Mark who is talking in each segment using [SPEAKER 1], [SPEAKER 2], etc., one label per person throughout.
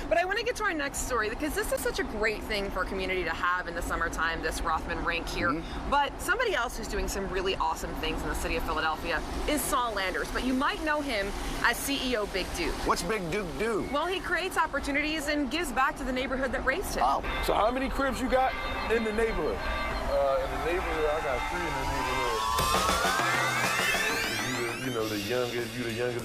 [SPEAKER 1] But I want to get to our next story because this is such a great thing for a community to have in the summertime, this Rothman rink here. But somebody else who's doing some really awesome things in the city of Philadelphia is Saul Landers, but you might know him as CEO Big Duke.
[SPEAKER 2] What's Big Duke do?
[SPEAKER 1] Well, he creates opportunities and gives back to the neighborhood that raised him.
[SPEAKER 2] Oh.
[SPEAKER 3] So how many cribs you got in the neighborhood? In the neighborhood, I got 3 in the neighborhood. You know, the youngest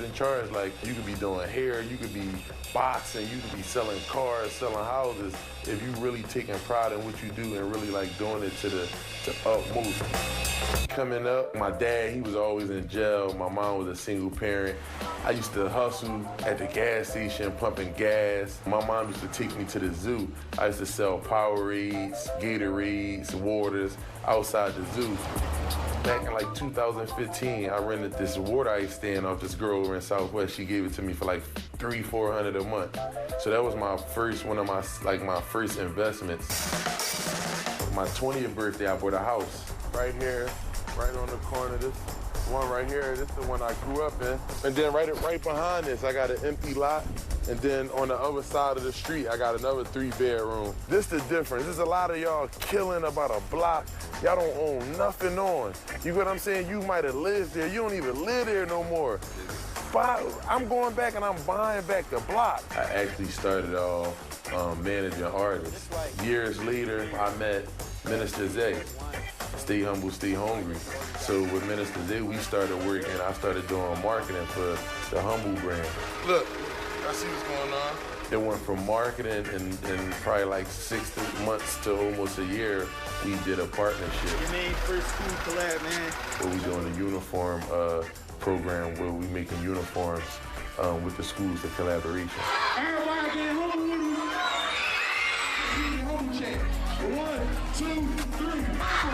[SPEAKER 3] in charge. Like, you could be doing hair, you could be boxing, you could be selling cars, selling houses. If you really taking pride in what you do and really like doing it to utmost. Coming up, my dad, he was always in jail. My mom was a single parent. I used to hustle at the gas station, pumping gas. My mom used to take me to the zoo. I used to sell Powerades, Gatorades, waters outside the zoo. Back in like 2015, I rented this water ice stand off this girl over in Southwest. She gave it to me for like $300-400 a month. So that was my first, one of my first investments. My 20th birthday, I bought a house right here, right on the corner. This one right here, this is the one I grew up in. And then right behind this, I got an empty lot. And then on the other side of the street, I got another 3-bedroom. This the difference. There's a lot of y'all killing about a block. Y'all don't own nothing on. You get what I'm saying? You might have lived there. You don't even live there no more. But I'm going back and I'm buying back the block. I actually started off managing artists. Years later, I met Minister Zay. Stay humble, stay hungry. So with Minister Zay, we started working. I started doing marketing for the Humble brand. Look, I see what's going on. It went from marketing and probably like 6 months to almost a year, we did a partnership.
[SPEAKER 4] Your main first school collab, man.
[SPEAKER 3] Where we doing a uniform program where we making uniforms with the schools, the collaboration.
[SPEAKER 4] Everybody get home with me. Home check. 1, 2, 3, 4.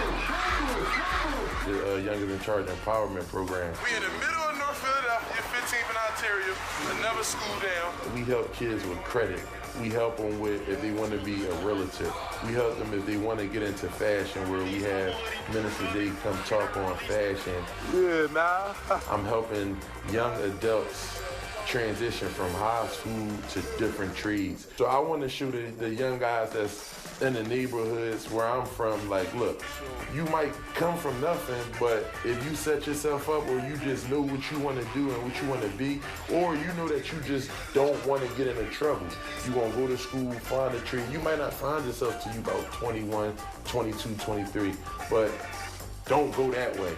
[SPEAKER 3] The Youngers in Charge Empowerment Program.
[SPEAKER 5] We in the middle of North Philadelphia, 15th and Ontario, another school down.
[SPEAKER 3] We help kids with credit. We help them with if they want to be a realtor. We help them if they want to get into fashion, where we have ministers, they come talk on fashion.
[SPEAKER 5] Yeah, nah.
[SPEAKER 3] I'm helping young adults transition from high school to different trades. So I want to show the young guys that's in the neighborhoods where I'm from, like, look, you might come from nothing, but if you set yourself up or you just know what you want to do and what you want to be, or you know that you just don't want to get into trouble, you want to go to school, find a trade. You might not find yourself till you about 21, 22, 23, but don't go that way.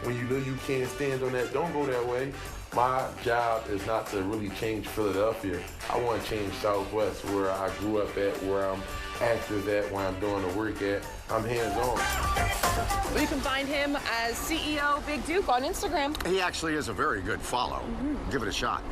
[SPEAKER 3] When you know you can't stand on that, don't go that way. My job is not to really change Philadelphia. I want to change Southwest, where I grew up at, where I'm active at, where I'm doing the work at. I'm hands-on.
[SPEAKER 1] Well, you can find him as CEO Big Duke on Instagram.
[SPEAKER 2] He actually is a very good follow. Give it a shot.